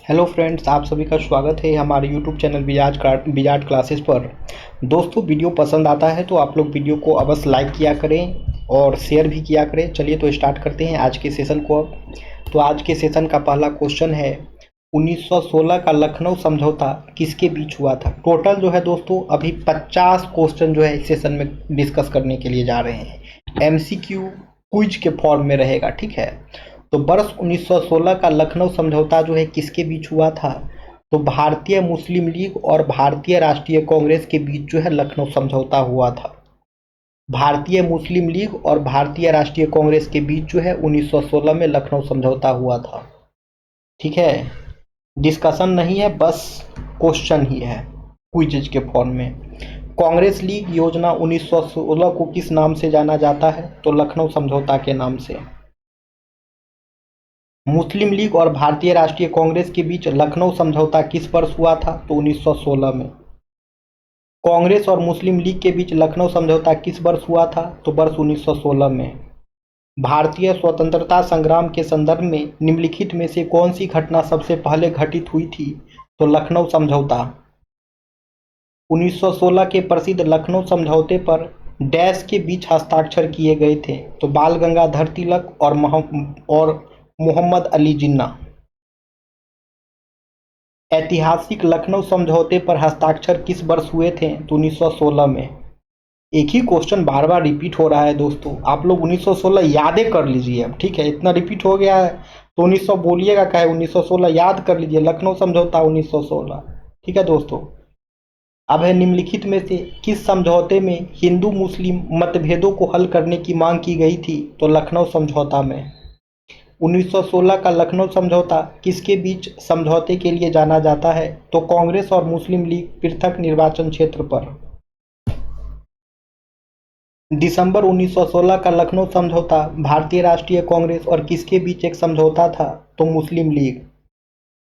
Hello friends, आप सभी का स्वागत है हमारे यूट्यूब चैनल बिजाट क्लासेस पर। दोस्तों, वीडियो पसंद आता है तो आप लोग वीडियो को अवश्य लाइक किया करें और शेयर भी किया करें। चलिए तो स्टार्ट करते हैं आज के सेशन को। अब तो आज के सेशन का पहला क्वेश्चन है, 1916 का लखनऊ समझौता किसके बीच हुआ था। टोटल जो है दोस्तों अभी 50 क्वेश्चन जो है इस सेशन में डिस्कस करने के लिए जा रहे हैं। एमसीक्यू क्विज के फॉर्म में रहेगा, ठीक है। तो वर्ष 1916 का लखनऊ समझौता जो है किसके बीच हुआ था। तो भारतीय मुस्लिम लीग और भारतीय राष्ट्रीय कांग्रेस के बीच जो है लखनऊ समझौता हुआ था। भारतीय मुस्लिम लीग और भारतीय राष्ट्रीय कांग्रेस के बीच जो है 1916 में लखनऊ समझौता हुआ था, ठीक है। डिस्कशन नहीं है, बस क्वेश्चन ही है क्विज के फॉर्म में। कांग्रेस लीग योजना 1916 को किस नाम से जाना जाता है। तो लखनऊ समझौता के नाम से। मुस्लिम लीग और भारतीय राष्ट्रीय कांग्रेस के बीच लखनऊ समझौता किस वर्ष हुआ था। तो 1916 में। कांग्रेस और मुस्लिम लीग के बीच लखनऊ समझौता किस वर्ष हुआ था। तो वर्ष 1916 में। भारतीय स्वतंत्रता संग्राम के संदर्भ में निम्नलिखित में से कौन सी घटना सबसे पहले घटित हुई थी। तो लखनऊ समझौता। 1916 के प्रसिद्ध लखनऊ समझौते पर डैश के बीच हस्ताक्षर किए गए थे। तो बाल गंगाधर तिलक और मोहम्मद अली जिन्ना। ऐतिहासिक लखनऊ समझौते पर हस्ताक्षर किस वर्ष हुए थे। तो 1916 में। एक ही क्वेश्चन बार बार रिपीट हो रहा है दोस्तों, आप लोग 1916 यादें कर लीजिए अब, ठीक है। इतना रिपीट हो गया है तो 1900 बोलिएगा क्या है, 1916 याद कर लीजिए। लखनऊ समझौता 1916, ठीक है दोस्तों। अब है, निम्नलिखित में से किस समझौते में हिंदू मुस्लिम मतभेदों को हल करने की मांग की गई थी। तो लखनऊ समझौता में। 1916 का लखनऊ समझौता किसके बीच समझौते के लिए जाना जाता है। तो कांग्रेस और मुस्लिम लीग पृथक निर्वाचन क्षेत्र पर। दिसंबर 1916 का लखनऊ समझौता भारतीय राष्ट्रीय कांग्रेस और किसके बीच एक समझौता था। तो मुस्लिम लीग।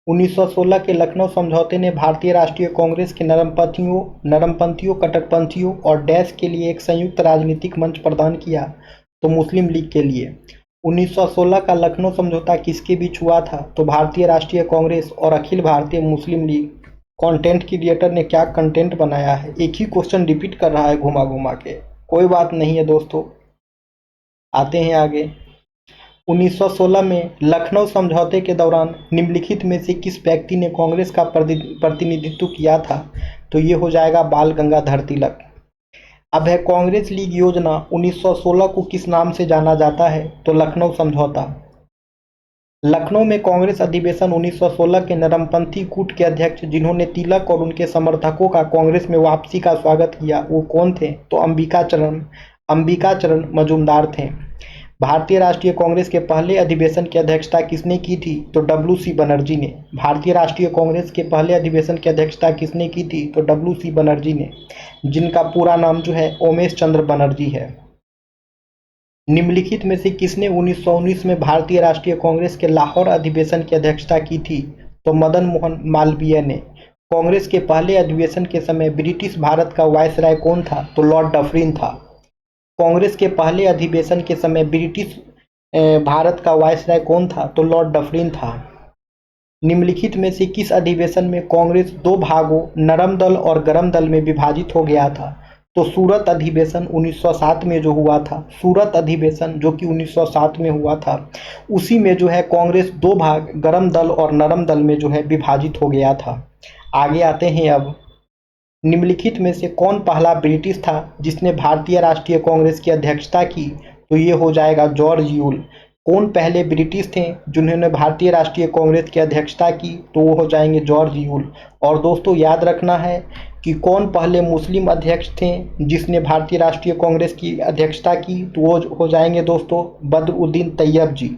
1916 के लखनऊ समझौते ने भारतीय राष्ट्रीय कांग्रेस के नरमपंथियों, कट्टरपंथियों और डैश के लिए एक संयुक्त राजनीतिक मंच प्रदान किया। तो मुस्लिम लीग के लिए। 1916 का लखनऊ समझौता किसके बीच हुआ था। तो भारतीय राष्ट्रीय कांग्रेस और अखिल भारतीय मुस्लिम लीग। कंटेंट क्रिएटर ने क्या कंटेंट बनाया है, एक ही क्वेश्चन रिपीट कर रहा है घुमा घुमा के। कोई बात नहीं है दोस्तों, आते हैं आगे। 1916 में लखनऊ समझौते के दौरान निम्नलिखित में से किस व्यक्ति ने कांग्रेस का प्रतिनिधित्व किया था। तो ये हो जाएगा बाल गंगाधर तिलक। अब है, कांग्रेस लीग योजना 1916 को किस नाम से जाना जाता है। तो लखनऊ समझौता। लखनऊ में कांग्रेस अधिवेशन 1916 के नरमपंथी गुट के अध्यक्ष जिन्होंने तिलक और उनके समर्थकों का कांग्रेस में वापसी का स्वागत किया, वो कौन थे। तो अंबिकाचरण मजूमदार थे। भारतीय राष्ट्रीय कांग्रेस के पहले अधिवेशन की अध्यक्षता किसने की थी। तो WC बनर्जी ने। भारतीय राष्ट्रीय कांग्रेस के पहले अधिवेशन की अध्यक्षता किसने की थी। तो WC बनर्जी ने, जिनका पूरा नाम जो है ओमेश चंद्र बनर्जी है। निम्नलिखित में से किसने 1919 में भारतीय राष्ट्रीय कांग्रेस के लाहौर अधिवेशन की अध्यक्षता की थी। तो मदन मोहन मालवीय ने। कांग्रेस के पहले अधिवेशन के समय ब्रिटिश भारत का वायसराय कौन था। तो लॉर्ड डफरिन था। कांग्रेस के पहले अधिवेशन के समय ब्रिटिश भारत का वायसराय कौन था। तो लॉर्ड डफरिन था। निम्नलिखित में से किस अधिवेशन में कांग्रेस दो भागों नरम दल और गरम दल में विभाजित हो गया था। तो सूरत अधिवेशन 1907 में जो हुआ था, सूरत अधिवेशन जो कि 1907 में हुआ था, उसी में जो है कांग्रेस दो भाग गरम दल और नरम दल में जो है विभाजित हो गया था। आगे आते हैं अब, निम्नलिखित में से कौन पहला ब्रिटिश था जिसने भारतीय राष्ट्रीय कांग्रेस की अध्यक्षता की। तो ये हो जाएगा जॉर्ज यूल। कौन पहले ब्रिटिश थे जिन्होंने भारतीय राष्ट्रीय कांग्रेस की अध्यक्षता की। तो वो हो जाएंगे जॉर्ज यूल। और दोस्तों याद रखना है कि कौन पहले मुस्लिम अध्यक्ष थे जिसने भारतीय राष्ट्रीय कांग्रेस की अध्यक्षता की। तो वो हो जाएंगे दोस्तों बदरुद्दीन तैयब जी।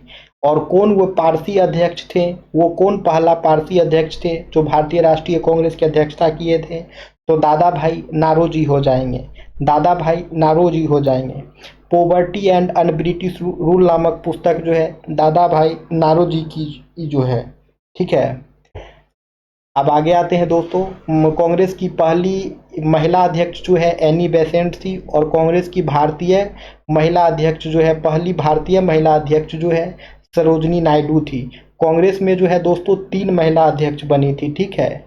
और कौन वो पारसी अध्यक्ष थे, वो कौन पहला पारसी अध्यक्ष थे जो भारतीय राष्ट्रीय कांग्रेस की अध्यक्षता किए थे। तो दादा भाई नारोजी हो जाएंगे, दादा भाई नारोजी हो जाएंगे। Poverty and un British rule नामक पुस्तक जो है दादा भाई नारोजी की जो है, ठीक है। अब आगे आते हैं दोस्तों, कांग्रेस की पहली महिला अध्यक्ष जो है एनी बेसेंट थी। और कांग्रेस की भारतीय महिला अध्यक्ष जो है, पहली भारतीय महिला अध्यक्ष जो है सरोजनी नायडू थी। कांग्रेस में जो है दोस्तों 3 महिला अध्यक्ष बनी थी, ठीक है।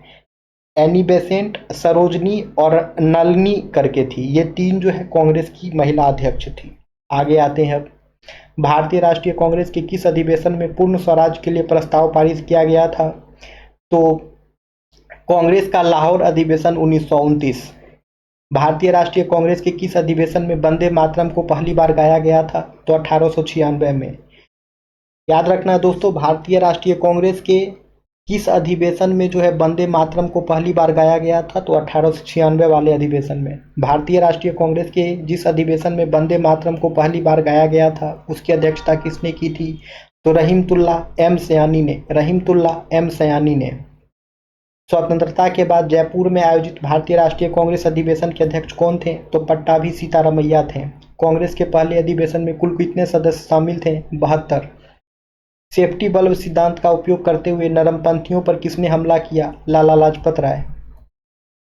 एनी बेसेंट, सरोजनी और नलिनी करके थी। ये 3 जो है कांग्रेस की महिला अध्यक्ष थी। आगे आते हैं अब। भारतीय राष्ट्रीय कांग्रेस के किस अधिवेशन में पूर्ण स्वराज के लिए प्रस्ताव पारित किया गया था? तो कांग्रेस का लाहौर अधिवेशन 1929। भारतीय राष्ट्रीय कांग्रेस के किस अधिवेशन में वंदे मातरम को पहली बार गाया गया था? तो 1896 में। याद रखना दोस्तों, भारतीय राष्ट्रीय कांग्रेस के किस अधिवेशन में जो है वंदे मातरम को पहली बार गाया गया था? तो 1896 वाले अधिवेशन में। भारतीय राष्ट्रीय कांग्रेस के जिस अधिवेशन में वंदे मातरम को पहली बार गाया गया था उसकी अध्यक्षता किसने की थी? तो रहीमतुल्ला एम सयानी ने। रहीमतुल्ला एम सयानी ने। स्वतंत्रता के बाद जयपुर में आयोजित भारतीय राष्ट्रीय कांग्रेस अधिवेशन के अध्यक्ष कौन थे? तो पट्टाभी सीतारामैया थे। कांग्रेस के पहले अधिवेशन में कुल कितने सदस्य शामिल थे? 72। सेफ्टी बल्ब सिद्धांत का उपयोग करते हुए नरमपंथियों पर किसने हमला किया? लाला लाजपत राय।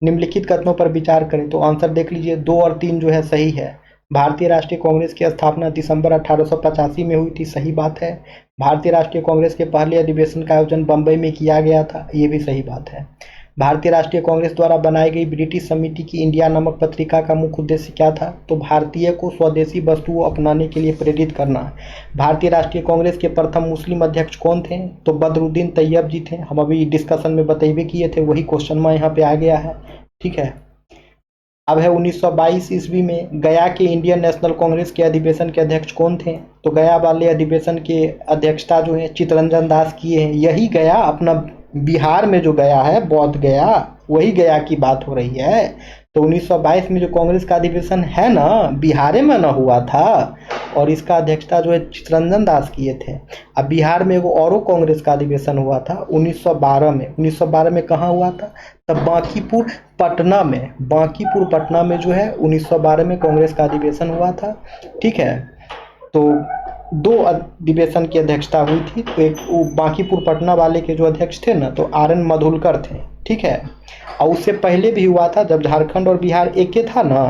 निम्नलिखित कथनों पर विचार करें। तो आंसर देख लीजिए, 2 और 3 जो है सही है। भारतीय राष्ट्रीय कांग्रेस की स्थापना दिसंबर 1885 में हुई थी, सही बात है। भारतीय राष्ट्रीय कांग्रेस के पहले अधिवेशन का आयोजन बंबई में किया गया था, ये भी सही बात है। भारतीय राष्ट्रीय कांग्रेस द्वारा बनाई गई ब्रिटिश समिति की इंडिया नामक पत्रिका का मुख्य उद्देश्य क्या था? तो भारतीय को स्वदेशी वस्तुओं अपनाने के लिए प्रेरित करना। भारतीय राष्ट्रीय कांग्रेस के प्रथम मुस्लिम अध्यक्ष कौन थे? तो बदरुद्दीन तैयब जी थे। हम अभी डिस्कशन में बतैबे किए थे, वही क्वेश्चन में यहाँ पे आ गया है, ठीक है। अब है 1922 ईस्वी में गया के इंडियन नेशनल कांग्रेस के अधिवेशन के अध्यक्ष कौन थे? तो गया वाले अधिवेशन के अध्यक्षता जो है चित्तरंजन दास किए हैं। यही गया अपना बिहार में जो गया है, बौद्ध गया, वही गया की बात हो रही है। तो 1922 में जो कांग्रेस का अधिवेशन है ना, बिहार में ना हुआ था, और इसका अध्यक्षता जो है चित्तरंजन दास किए थे। अब बिहार में एगो औरो कांग्रेस का अधिवेशन हुआ था 1912 में। 1912 में कहाँ हुआ था? तब बांकीपुर पटना में। बांकीपुर पटना में जो है 1912 में कांग्रेस का अधिवेशन हुआ था, ठीक है। तो 2 अधिवेशन की अध्यक्षता हुई थी। तो एक बांकीपुर पटना वाले के जो अध्यक्ष थे ना, तो आर एन मधुलकर थे, ठीक है। और उससे पहले भी हुआ था, जब झारखंड और बिहार एक ही था ना,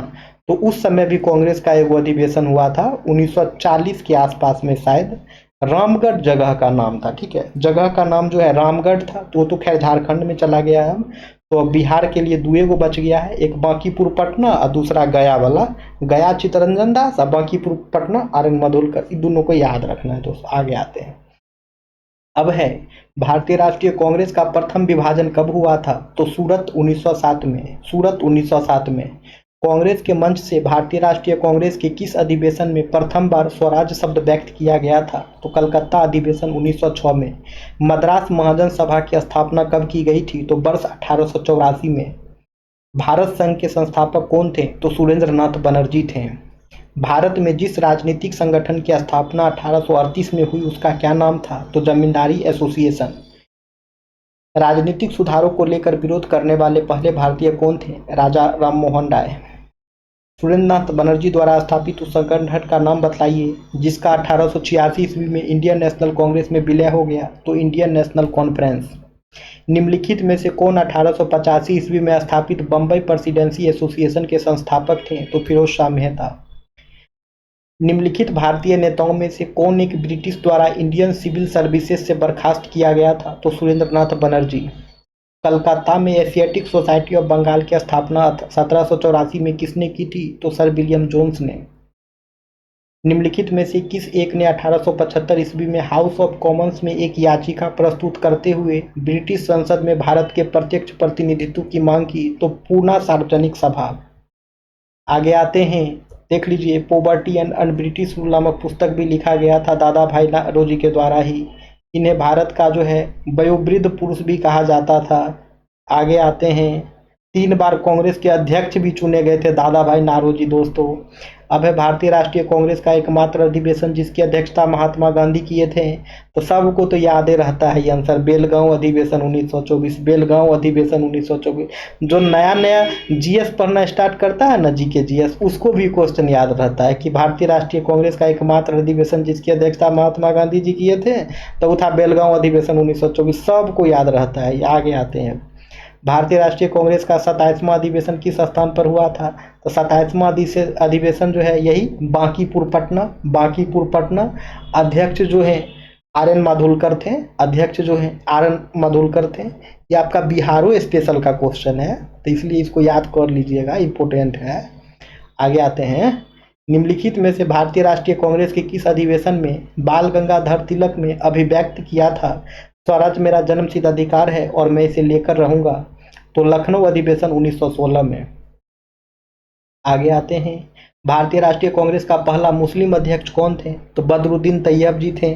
तो उस समय भी कांग्रेस का एक अधिवेशन हुआ था 1940 के आसपास में शायद। रामगढ़ जगह का नाम था, ठीक है। जगह का नाम जो है रामगढ़ था। तो खैर झारखंड में चला गया है। तो अब बिहार के लिए 2 गो बच गया है, एक बांकीपुर पटना और दूसरा गया वाला। गया चित्तरंजन दास और बांकीपुर पटना आर एन मधुलकर। इन दोनों को याद रखना है दोस्तों। आगे आते हैं। अब है भारतीय राष्ट्रीय कांग्रेस का प्रथम विभाजन कब हुआ था? तो सूरत 1907 में। सूरत 1907 में। कांग्रेस के मंच से भारतीय राष्ट्रीय कांग्रेस के किस अधिवेशन में प्रथम बार स्वराज शब्द व्यक्त किया गया था? तो कलकत्ता अधिवेशन 1906 में। मद्रास महाजन सभा की स्थापना कब की गई थी? तो वर्ष 1884 में। भारत संघ के संस्थापक कौन थे? तो सुरेंद्र नाथ बनर्जी थे। भारत में जिस राजनीतिक संगठन की स्थापना 1838 में हुई उसका क्या नाम था? तो जमींदारी एसोसिएशन। राजनीतिक सुधारों को लेकर विरोध करने वाले पहले भारतीय कौन थे? राजा राममोहन राय। सुरेंद्र नाथ बनर्जी द्वारा स्थापित उस संगठन का नाम बताइए जिसका 1886 ईस्वी में इंडियन नेशनल कांग्रेस में विलय हो गया। तो इंडियन नेशनल कॉन्फ्रेंस। निम्नलिखित में से कौन 1885 ईस्वी में स्थापित बम्बई प्रेसिडेंसी एसोसिएशन के संस्थापक थे? तो फिरोज शाह मेहता। निम्नलिखित भारतीय नेताओं में से कौन एक ब्रिटिश द्वारा इंडियन सिविल सर्विसेज से बर्खास्त किया गया था? तो सुरेंद्र नाथ बनर्जी। कलकत्ता में एशियाटिक सोसाइटी ऑफ बंगाल की स्थापना 1784 में किसने की थी? तो सर विलियम जोन्स ने। निम्नलिखित में से किस एक ने 1875 ईस्वी में हाउस ऑफ कॉमन्स में एक याचिका प्रस्तुत करते हुए ब्रिटिश संसद में भारत के प्रत्यक्ष प्रतिनिधित्व की मांग की? तो पूना सार्वजनिक सभा। आगे आते हैं, देख लीजिए, पॉवर्टी एंड ब्रिटिश रूल नामक पुस्तक भी लिखा गया था दादा भाई नौरोजी के द्वारा ही। इन्हें भारत का जो है वयोवृद्ध पुरुष भी कहा जाता था। आगे आते हैं, 3 बार कांग्रेस के अध्यक्ष भी चुने गए थे दादा भाई नौरोजी दोस्तों। अब है भारतीय राष्ट्रीय कांग्रेस का एकमात्र अधिवेशन जिसकी अध्यक्षता महात्मा गांधी किए थे। तो सबको तो याद ही रहता है ये आंसर, बेलगांव अधिवेशन 1924। बेलगांव अधिवेशन 1924। जो नया नया जीएस पढ़ना स्टार्ट करता है ना, जीके जीएस, उसको भी क्वेश्चन याद रहता है कि भारतीय राष्ट्रीय कांग्रेस का एकमात्र अधिवेशन जिसकी अध्यक्षता महात्मा गांधी जी किए थे, तो वो था बेलगांव अधिवेशन 1924। सबको याद रहता है। आगे आते हैं, भारतीय राष्ट्रीय कांग्रेस का 27वां अधिवेशन किस स्थान पर हुआ था? तो 27वां अधिवेशन जो है यही बांकीपुर पटना। बांकीपुर पटना। अध्यक्ष जो है आर एन माधुलकर थे, अध्यक्ष जो हैं आर एन माधुलकर थे। ये आपका बिहारो स्पेशल का क्वेश्चन है, तो इसलिए इसको याद कर लीजिएगा, इम्पोर्टेंट है। आगे आते हैं। निम्नलिखित में से भारतीय राष्ट्रीय कांग्रेस के किस अधिवेशन में बाल गंगाधर तिलक ने अभिव्यक्त किया था, स्वराज मेरा जन्मसिद्ध अधिकार है और मैं इसे लेकर रहूंगा? तो लखनऊ अधिवेशन 1916 में। आगे आते हैं। भारतीय राष्ट्रीय कांग्रेस का पहला मुस्लिम अध्यक्ष कौन थे? तो बदरुद्दीन तैयब जी थे।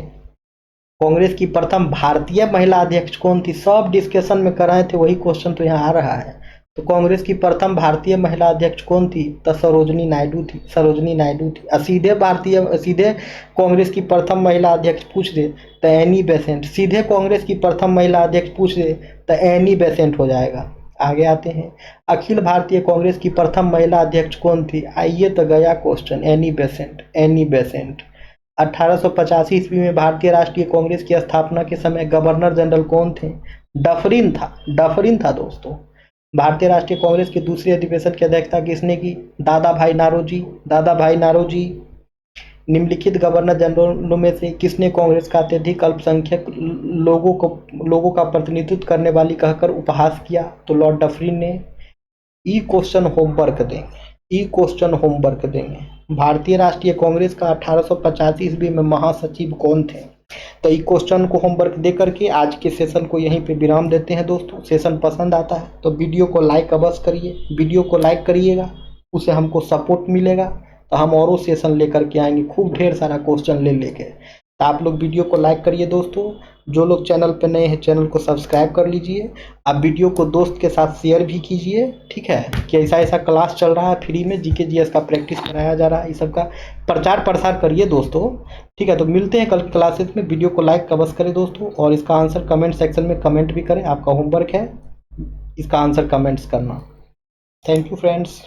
कांग्रेस की प्रथम भारतीय महिला अध्यक्ष कौन थी? सब डिस्कशन में कराए थे, वही क्वेश्चन तो यहाँ आ रहा है। तो कांग्रेस की प्रथम भारतीय महिला अध्यक्ष कौन थी? तो सरोजनी नायडू थी, सरोजनी नायडू थी। सीधे कांग्रेस की प्रथम महिला अध्यक्ष पूछ दे तो एनी बेसेंट, सीधे कांग्रेस की प्रथम महिला अध्यक्ष पूछ दे तो एनी बेसेंट हो जाएगा। आगे आते हैं। अखिल भारतीय कांग्रेस की प्रथम महिला अध्यक्ष कौन थी? आइए तो गया question, Annie Besant, Annie Besant. 1885 ईस्वी में भारतीय राष्ट्रीय कांग्रेस की स्थापना के समय गवर्नर जनरल कौन थे? डफरिन था, डफरिन था दोस्तों। भारतीय राष्ट्रीय कांग्रेस के दूसरे अधिवेशन की अध्यक्षता किसने की? दादा भाई नारोजी, दादा भाई नारोजी। निम्नलिखित गवर्नर जनरलों में से किसने कांग्रेस का अत्यधिक अल्पसंख्यक लोगों का प्रतिनिधित्व करने वाली कहकर उपहास किया? तो लॉर्ड डफरिन ने। ई क्वेश्चन होमवर्क देंगे, ई क्वेश्चन होमवर्क देंगे। भारतीय राष्ट्रीय कांग्रेस का 1885 ईस्वी में महासचिव कौन थे? तो ई क्वेश्चन को होमवर्क दे करके आज के सेशन को यहीं पे विराम देते हैं दोस्तों। सेशन पसंद आता है तो वीडियो को लाइक अवश्य करिए, वीडियो को लाइक करिएगा, उससे हमको सपोर्ट मिलेगा, तो हम और सेशन लेकर के आएंगे, खूब ढेर सारा क्वेश्चन ले लेके। तो आप लोग वीडियो को लाइक करिए दोस्तों। जो लोग चैनल पर नए हैं चैनल को सब्सक्राइब कर लीजिए। आप वीडियो को दोस्त के साथ शेयर भी कीजिए, ठीक है, कि ऐसा ऐसा क्लास चल रहा है फ्री में, जीके जीएस का प्रैक्टिस कराया जा रहा है, इस सब का प्रचार प्रसार करिए दोस्तों, ठीक है। तो मिलते हैं कल क्लासेस में। वीडियो को लाइक अवश्य करें दोस्तों, और इसका आंसर कमेंट सेक्शन में कमेंट भी करें। आपका होमवर्क है इसका आंसर कमेंट्स करना। Thank you friends.